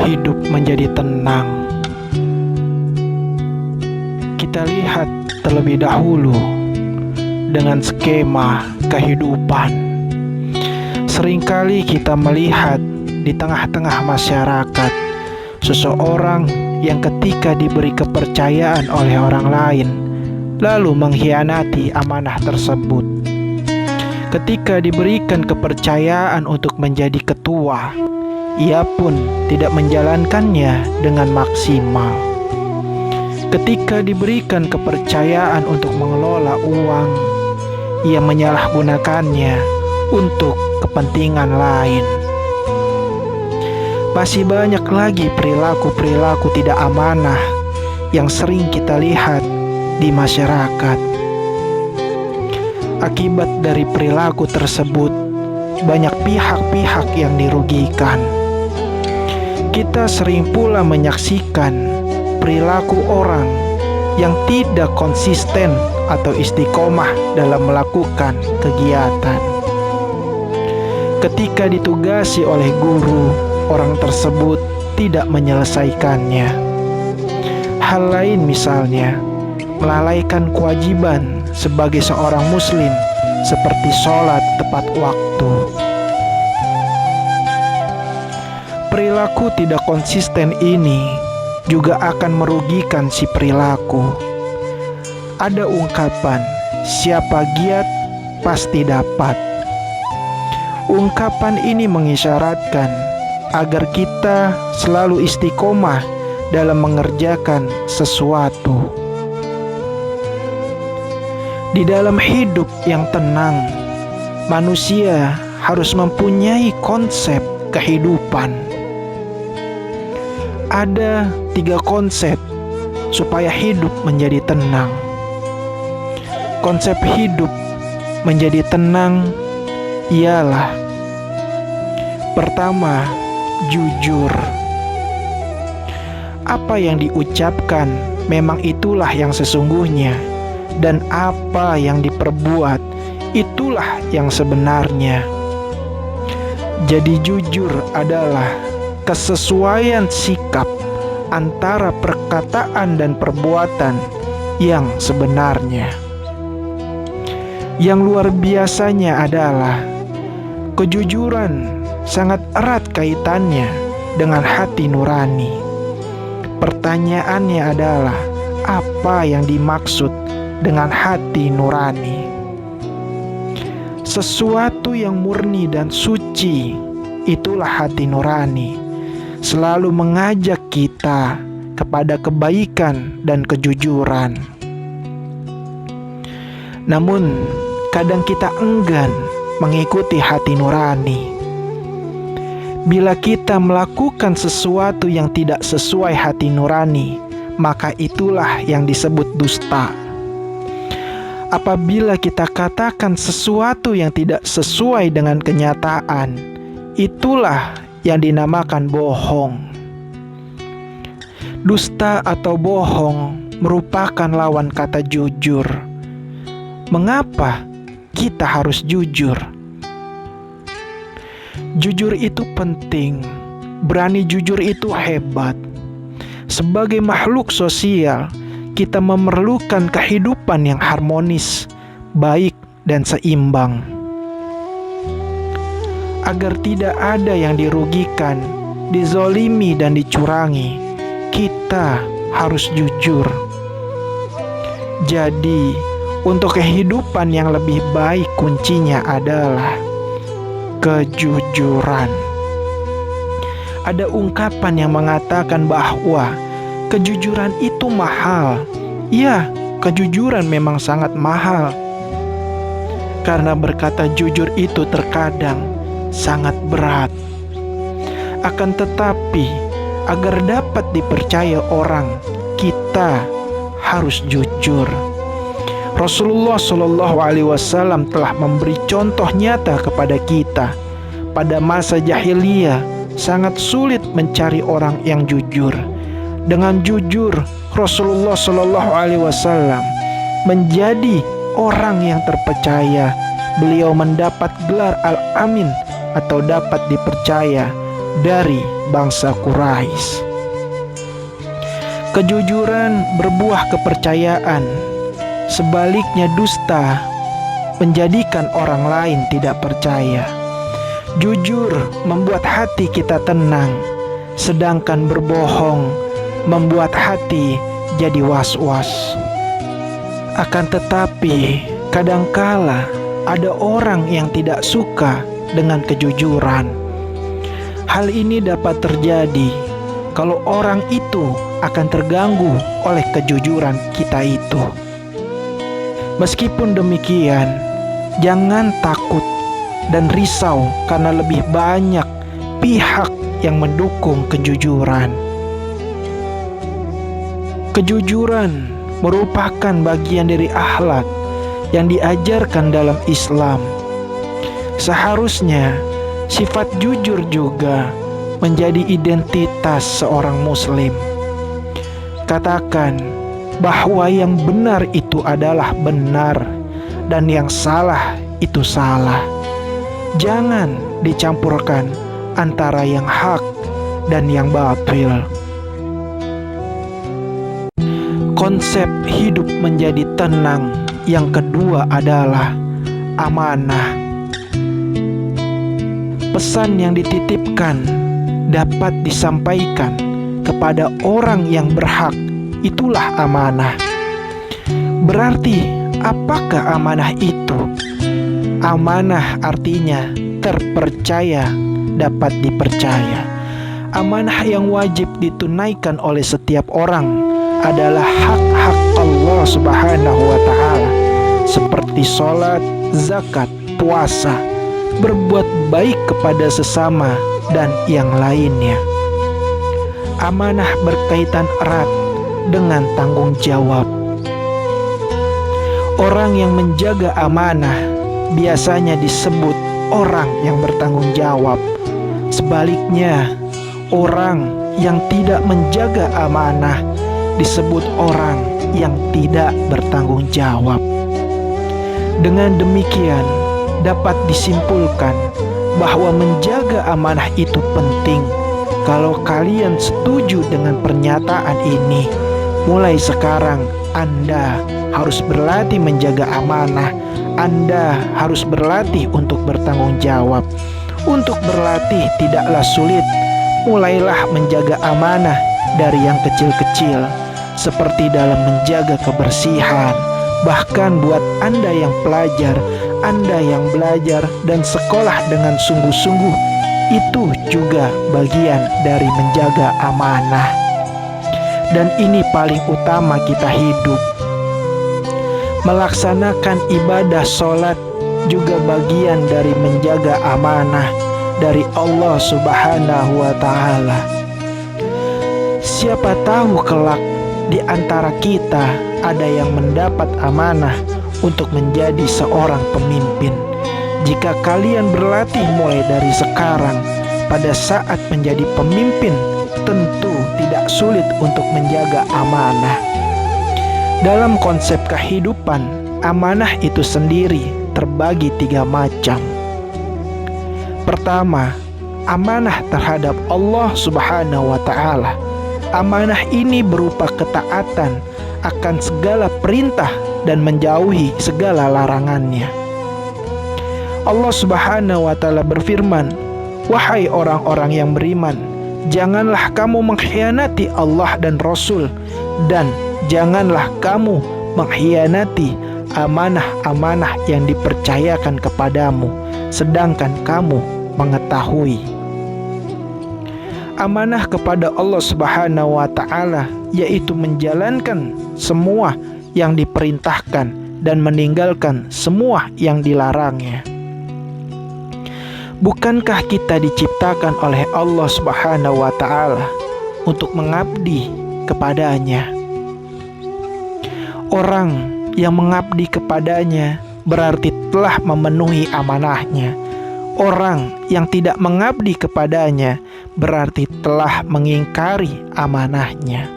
hidup menjadi tenang. Kita lihat terlebih dahulu dengan skema kehidupan. Seringkali kita melihat di tengah-tengah masyarakat seseorang yang ketika diberi kepercayaan oleh orang lain lalu mengkhianati amanah tersebut. Ketika diberikan kepercayaan untuk menjadi ketua, ia pun tidak menjalankannya dengan maksimal. Ketika diberikan kepercayaan untuk mengelola uang, ia menyalahgunakannya untuk kepentingan lain. Masih banyak lagi perilaku-perilaku tidak amanah yang sering kita lihat di masyarakat. Akibat dari perilaku tersebut, banyak pihak-pihak yang dirugikan. Kita sering pula menyaksikan perilaku orang yang tidak konsisten atau istiqomah dalam melakukan kegiatan. Ketika ditugasi oleh guru, orang tersebut tidak menyelesaikannya. Hal lain misalnya, melalaikan kewajiban sebagai seorang muslim seperti sholat tepat waktu. Perilaku tidak konsisten ini juga akan merugikan si perilaku. Ada ungkapan, siapa giat pasti dapat. Ungkapan ini mengisyaratkan agar kita selalu istiqomah dalam mengerjakan sesuatu. Di dalam hidup yang tenang, manusia harus mempunyai konsep kehidupan. Ada 3 konsep supaya hidup menjadi tenang. Konsep hidup menjadi tenang ialah: pertama, jujur. Apa yang diucapkan memang itulah yang sesungguhnya, dan apa yang diperbuat itulah yang sebenarnya. Jadi jujur adalah kesesuaian sikap antara perkataan dan perbuatan yang sebenarnya. Yang luar biasanya adalah kejujuran sangat erat kaitannya dengan hati nurani. Pertanyaannya adalah, apa yang dimaksud dengan hati nurani? Sesuatu yang murni dan suci, itulah hati nurani. Selalu mengajak kita kepada kebaikan dan kejujuran. Namun, kadang kita enggan mengikuti hati nurani. Bila kita melakukan sesuatu yang tidak sesuai hati nurani, maka itulah yang disebut dusta. Apabila kita katakan sesuatu yang tidak sesuai dengan kenyataan, itulah yang dinamakan bohong. Dusta atau bohong merupakan lawan kata jujur. Mengapa kita harus jujur? Jujur itu penting, berani jujur itu hebat. Sebagai makhluk sosial, kita memerlukan kehidupan yang harmonis, baik, dan seimbang. Agar tidak ada yang dirugikan, dizolimi, dan dicurangi, kita harus jujur. Jadi, untuk kehidupan yang lebih baik, kuncinya adalah kejujuran. Ada ungkapan yang mengatakan bahwa kejujuran itu mahal. Ya, kejujuran memang sangat mahal. Karena berkata jujur itu terkadang sangat berat. Akan tetapi, agar dapat dipercaya orang, kita harus jujur. Rasulullah SAW telah memberi contoh nyata kepada kita. Pada masa jahiliyah, sangat sulit mencari orang yang jujur. Dengan jujur, Rasulullah SAW menjadi orang yang terpercaya. Beliau mendapat gelar Al-Amin atau dapat dipercaya dari bangsa Quraisy. Kejujuran berbuah kepercayaan, sebaliknya dusta menjadikan orang lain tidak percaya. Jujur membuat hati kita tenang, sedangkan berbohong membuat hati jadi was-was. Akan tetapi, kadangkala ada orang yang tidak suka dengan kejujuran. Hal ini dapat terjadi kalau orang itu akan terganggu oleh kejujuran kita itu. Meskipun demikian, jangan takut dan risau karena lebih banyak pihak yang mendukung kejujuran. Kejujuran merupakan bagian dari akhlak yang diajarkan dalam Islam. Seharusnya sifat jujur juga menjadi identitas seorang muslim. Katakan bahwa yang benar itu adalah benar dan yang salah itu salah. Jangan dicampurkan antara yang hak dan yang batil. Konsep hidup menjadi tenang yang kedua adalah amanah. Pesan yang dititipkan dapat disampaikan kepada orang yang berhak, itulah amanah. Berarti apakah amanah itu? Amanah artinya terpercaya, dapat dipercaya. Amanah yang wajib ditunaikan oleh setiap orang adalah hak-hak Allah Subhanahu wa Ta'ala, seperti sholat, zakat, puasa, berbuat baik kepada sesama, dan yang lainnya. Amanah berkaitan erat dengan tanggung jawab. Orang yang menjaga amanah biasanya disebut orang yang bertanggung jawab. Sebaliknya, orang yang tidak menjaga amanah disebut orang yang tidak bertanggung jawab. Dengan demikian, dapat disimpulkan bahwa menjaga amanah itu penting. Kalau kalian setuju dengan pernyataan ini, mulai sekarang Anda harus berlatih menjaga amanah. Anda harus berlatih untuk bertanggung jawab. Untuk berlatih tidaklah sulit. Mulailah menjaga amanah dari yang kecil-kecil, seperti dalam menjaga kebersihan. Bahkan buat Anda yang pelajar, Anda yang belajar dan sekolah dengan sungguh-sungguh, itu juga bagian dari menjaga amanah. Dan ini paling utama kita hidup. Melaksanakan ibadah sholat juga bagian dari menjaga amanah dari Allah Subhanahu wa Ta'ala. Siapa tahu kelak di antara kita ada yang mendapat amanah untuk menjadi seorang pemimpin. Jika kalian berlatih mulai dari sekarang, pada saat menjadi pemimpin tentu tidak sulit untuk menjaga amanah. Dalam konsep kehidupan, amanah itu sendiri terbagi 3 macam. Pertama, amanah terhadap Allah Subhanahu wa Ta'ala. Amanah ini berupa ketaatan akan segala perintah dan menjauhi segala larangannya. Allah Subhanahu wa Ta'ala berfirman, "Wahai orang-orang yang beriman, janganlah kamu mengkhianati Allah dan Rasul, dan janganlah kamu mengkhianati amanah-amanah yang dipercayakan kepadamu, sedangkan kamu mengetahui." Amanah kepada Allah Subhanahu wa Ta'ala yaitu menjalankan semua yang diperintahkan dan meninggalkan semua yang dilarangnya. Bukankah kita diciptakan oleh Allah Subhanahu wa Ta'ala untuk mengabdi kepadanya? Orang yang mengabdi kepadanya berarti telah memenuhi amanahnya. Orang yang tidak mengabdi kepadanya berarti telah mengingkari amanahnya.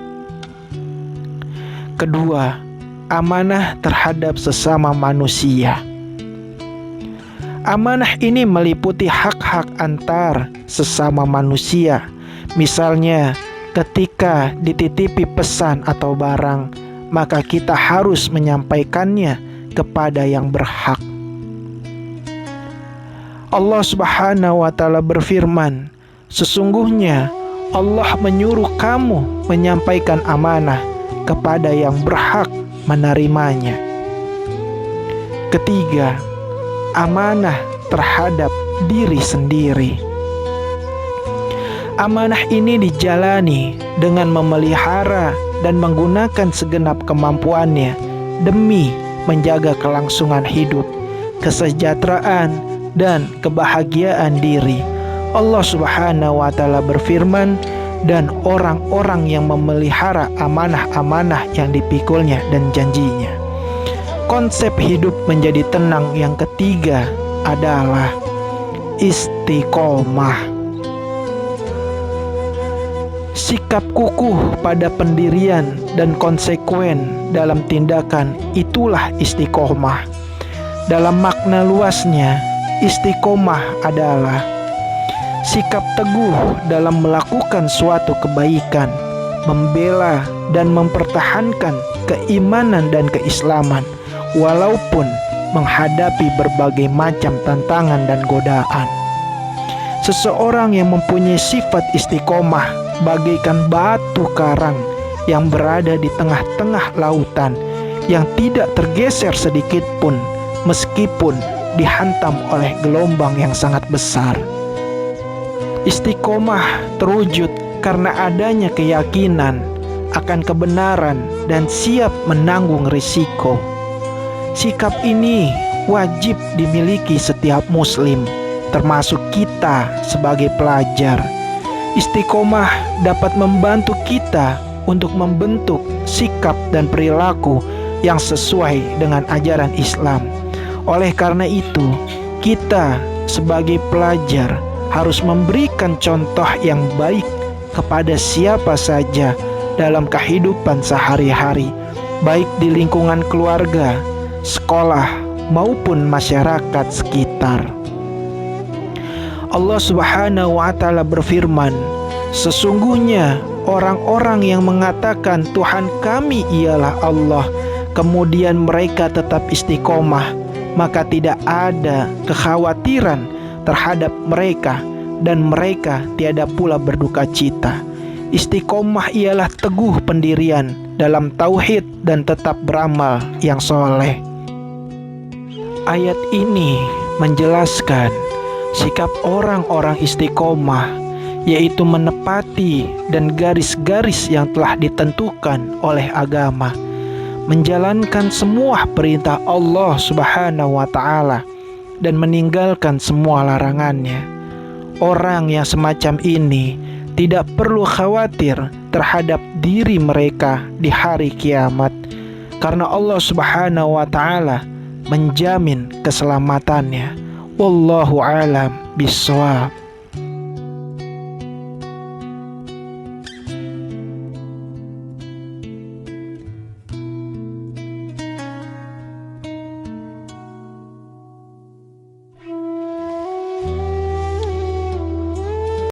Kedua, amanah terhadap sesama manusia. Amanah ini meliputi hak-hak antar sesama manusia. Misalnya, ketika dititipi pesan atau barang, maka kita harus menyampaikannya kepada yang berhak. Allah Subhanahu wa Ta'ala berfirman, sesungguhnya Allah menyuruh kamu menyampaikan amanah kepada yang berhak menerimanya. Ketiga, amanah terhadap diri sendiri. Amanah ini dijalani dengan memelihara dan menggunakan segenap kemampuannya demi menjaga kelangsungan hidup, kesejahteraan, dan kebahagiaan diri. Allah Subhanahu wa Ta'ala berfirman, dan orang-orang yang memelihara amanah-amanah yang dipikulnya dan janjinya. Konsep hidup menjadi tenang yang ketiga adalah istiqomah. Sikap kukuh pada pendirian dan konsekuen dalam tindakan, itulah istiqomah. Dalam makna luasnya, istiqomah adalah sikap teguh dalam melakukan suatu kebaikan, membela dan mempertahankan keimanan dan keislaman, walaupun menghadapi berbagai macam tantangan dan godaan. Seseorang yang mempunyai sifat istiqomah bagaikan batu karang yang berada di tengah-tengah lautan, yang tidak tergeser sedikit pun meskipun dihantam oleh gelombang yang sangat besar. Istiqomah terwujud karena adanya keyakinan akan kebenaran dan siap menanggung risiko. Sikap ini wajib dimiliki setiap muslim, termasuk kita sebagai pelajar. Istiqomah dapat membantu kita untuk membentuk sikap dan perilaku yang sesuai dengan ajaran Islam. Oleh karena itu, kita sebagai pelajar harus memberikan contoh yang baik kepada siapa saja dalam kehidupan sehari-hari, baik di lingkungan keluarga, sekolah, maupun masyarakat sekitar. Allah Subhanahu wa Ta'ala berfirman, sesungguhnya orang-orang yang mengatakan Tuhan kami ialah Allah, kemudian mereka tetap istiqomah, maka tidak ada kekhawatiran terhadap mereka, dan mereka tiada pula berduka cita. Istiqomah ialah teguh pendirian dalam tauhid dan tetap beramal yang soleh. Ayat ini menjelaskan sikap orang-orang istiqomah, yaitu menepati dan garis-garis yang telah ditentukan oleh agama, menjalankan semua perintah Allah Subhanahu wa Ta'ala dan meninggalkan semua larangannya. Orang yang semacam ini tidak perlu khawatir terhadap diri mereka di hari kiamat, karena Allah Subhanahu wa Ta'ala menjamin keselamatannya. Wallahu a'lam bishawab.